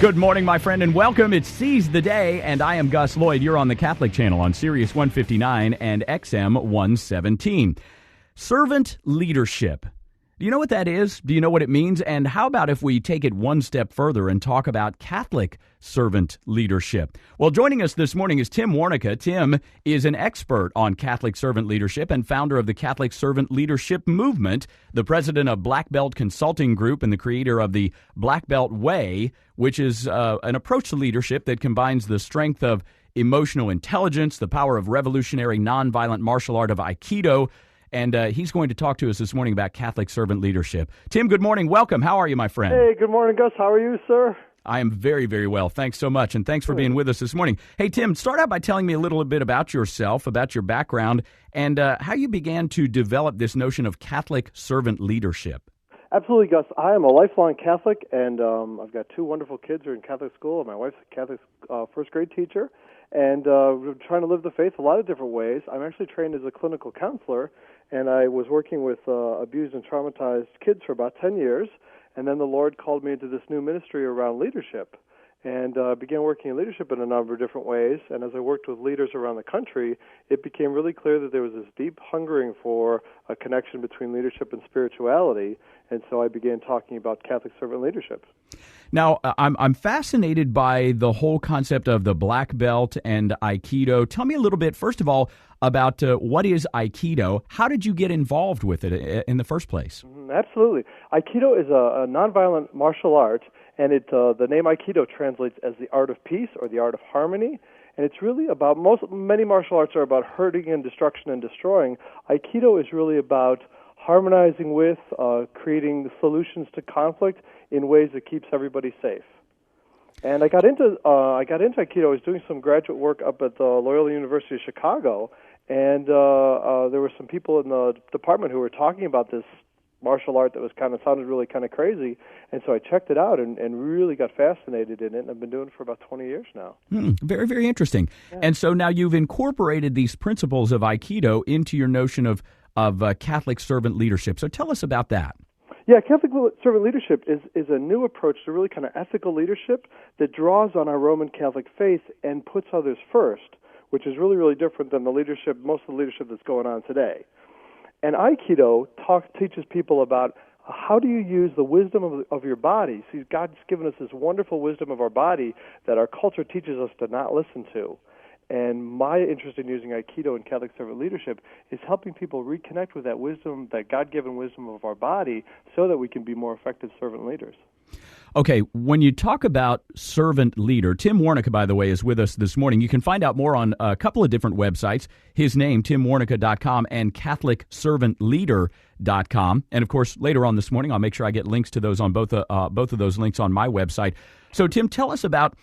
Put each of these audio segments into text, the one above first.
Good morning, my friend, and welcome. It's Seize the Day, and I am Gus Lloyd. You're on the Catholic Channel on Sirius 159 and XM 117. Servant leadership. Do you know what that is? Do you know what it means? And how about if we take it one step further and talk about Catholic servant leadership? Well, joining us this morning is Tim Warneka. Tim is an expert on Catholic servant leadership and founder of the Catholic Servant Leadership Movement, the president of Black Belt Consulting Group, and the creator of the Black Belt Way, which is an approach to leadership that combines the strength of emotional intelligence, the power of revolutionary nonviolent martial art of Aikido. And he's going to talk to us this morning about Catholic servant leadership. Tim, good morning. Welcome. How are you, my friend? Hey, good morning, Gus. How are you, sir? I am very, very well. Thanks so much, and thanks for being with us this morning. Hey, Tim, start out by telling me a little bit about yourself, about your background, and how you began to develop this notion of Catholic servant leadership. Absolutely, Gus. I am a lifelong Catholic, and I've got two wonderful kids who are in Catholic school. My wife's a Catholic first-grade teacher, and we're trying to live the faith a lot of different ways. I'm actually trained as a clinical counselor, and I was working with abused and traumatized kids for about 10 years, and then the Lord called me into this new ministry around leadership, and began working in leadership in a number of different ways. And as I worked with leaders around the country, it became really clear that there was this deep hungering for a connection between leadership and spirituality, and so I began talking about Catholic servant leadership. Now, I'm fascinated by the whole concept of the black belt and Aikido. Tell me a little bit, first of all, about what is Aikido. How did you get involved with it in the first place? Absolutely. Aikido is a nonviolent martial art, and the name Aikido translates as the art of peace or the art of harmony. And it's really about, many martial arts are about hurting and destruction and destroying. Aikido is really about harmonizing with, creating solutions to conflict in ways that keeps everybody safe. And I got into Aikido. I was doing some graduate work up at the Loyola University of Chicago, and there were some people in the department who were talking about this martial art that sounded really kind of crazy, and so I checked it out and really got fascinated in it, and I've been doing it for about 20 years now. Very, very interesting. Yeah. And so now you've incorporated these principles of Aikido into your notion of Catholic servant leadership. So tell us about that. Yeah, Catholic servant leadership is a new approach to really kind of ethical leadership that draws on our Roman Catholic faith and puts others first, which is really, really different than most of the leadership that's going on today. And Aikido teaches people about how do you use the wisdom of your body. See, God's given us this wonderful wisdom of our body that our culture teaches us to not listen to. And my interest in using Aikido and Catholic servant leadership is helping people reconnect with that wisdom, that God-given wisdom of our body, so that we can be more effective servant leaders. Okay, when you talk about servant leader, Tim Warneka, by the way, is with us this morning. You can find out more on a couple of different websites. His name, timwarneka.com, and catholicservantleader.com. And, of course, later on this morning, I'll make sure I get links to those on both of those links on my website. So, Tim, tell us about,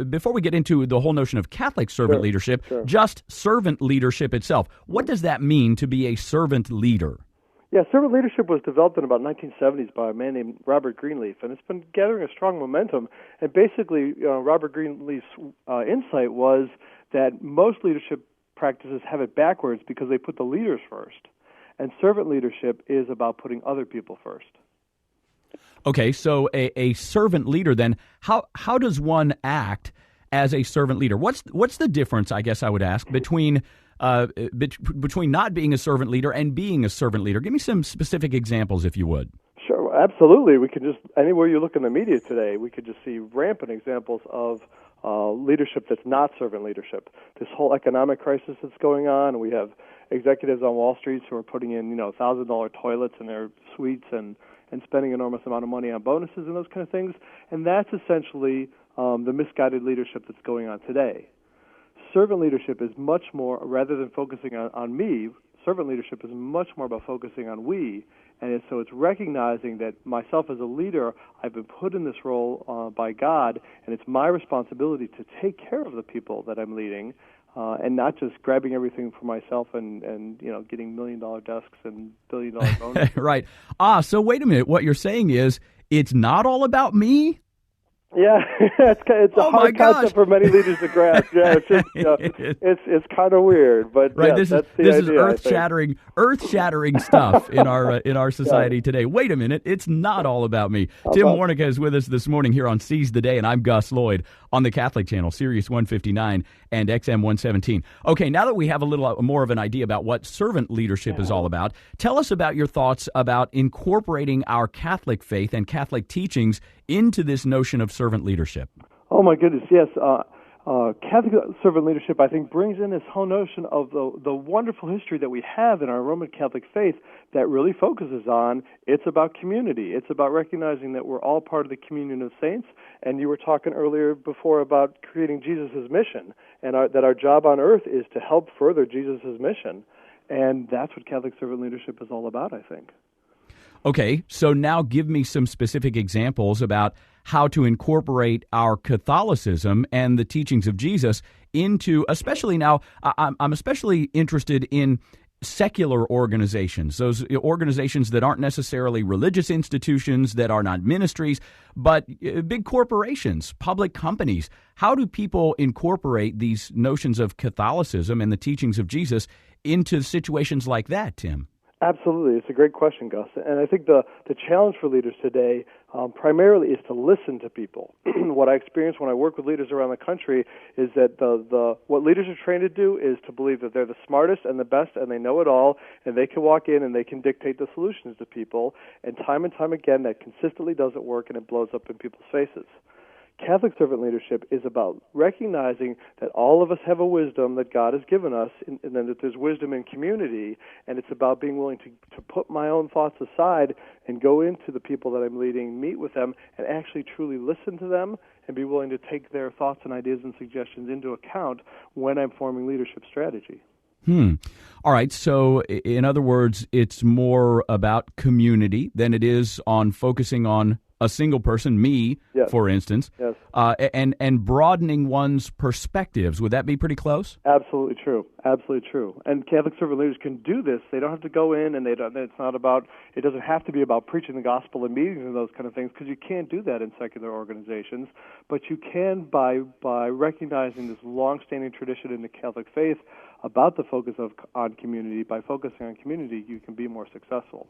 before we get into the whole notion of Catholic servant leadership, just servant leadership itself. What does that mean to be a servant leader? Yeah, servant leadership was developed in about 1970s by a man named Robert Greenleaf, and it's been gathering a strong momentum. And basically, Robert Greenleaf's insight was that most leadership practices have it backwards because they put the leaders first. And servant leadership is about putting other people first. Okay, so a servant leader then, how does one act as a servant leader? What's the difference, I guess I would ask, between not being a servant leader and being a servant leader? Give me some specific examples, if you would. Sure, absolutely. We can just, anywhere you look in the media today, we could just see rampant examples of leadership that's not servant leadership. This whole economic crisis that's going on, we have executives on Wall Street who are putting in, $1,000 toilets in their suites and spending an enormous amount of money on bonuses and those kind of things. And that's essentially the misguided leadership that's going on today. Servant leadership is much more, rather than focusing on me, servant leadership is much more about focusing on we. And so it's recognizing that myself as a leader, I've been put in this role by God, and it's my responsibility to take care of the people that I'm leading, and not just grabbing everything for myself and getting $1 million desks and $1 billion bonuses. Right. So wait a minute. What you're saying is it's not all about me? Yeah, it's a Oh my hard gosh! concept for many leaders to grasp. Yeah, it's just, it's kind of weird, but Right, yeah, that's the this is idea. earth shattering stuff in our society Yeah. today. Wait a minute, it's not all about me. How Tim about Warneka is with us this morning here on Seize the Day, and I'm Gus Lloyd on the Catholic Channel, Sirius 159 and XM 117. Okay, now that we have a little more of an idea about what servant leadership is all about, tell us about your thoughts about incorporating our Catholic faith and Catholic teachings into this notion of servant leadership? Oh my goodness, yes. Catholic servant leadership, I think, brings in this whole notion of the wonderful history that we have in our Roman Catholic faith that really focuses on it's about community. It's about recognizing that we're all part of the communion of saints. And you were talking earlier before about creating Jesus' mission, and that our job on earth is to help further Jesus' mission. And that's what Catholic servant leadership is all about, I think. Okay, so now give me some specific examples about how to incorporate our Catholicism and the teachings of Jesus into, especially now, I'm especially interested in secular organizations, those organizations that aren't necessarily religious institutions, that are not ministries, but big corporations, public companies. How do people incorporate these notions of Catholicism and the teachings of Jesus into situations like that, Tim? Absolutely. It's a great question, Gus. And I think the challenge for leaders today primarily is to listen to people. What I experience when I work with leaders around the country is that what leaders are trained to do is to believe that they're the smartest and the best and they know it all, and they can walk in and they can dictate the solutions to people. And time again, that consistently doesn't work, and it blows up in people's faces. Catholic servant leadership is about recognizing that all of us have a wisdom that God has given us, and then that there's wisdom in community, and it's about being willing to put my own thoughts aside and go into the people that I'm leading, meet with them, and actually truly listen to them and be willing to take their thoughts and ideas and suggestions into account when I'm forming leadership strategy. All right. So, in other words, it's more about community than it is on focusing on a single person, me, Yes. for instance, Yes. and broadening one's perspectives. Would that be pretty close? Absolutely true. Absolutely true. And Catholic servant leaders can do this. They don't have to go in, and it doesn't have to be about preaching the gospel in meetings and those kind of things, because you can't do that in secular organizations. But you can by recognizing this long-standing tradition in the Catholic faith about the focus on community. By focusing on community, you can be more successful.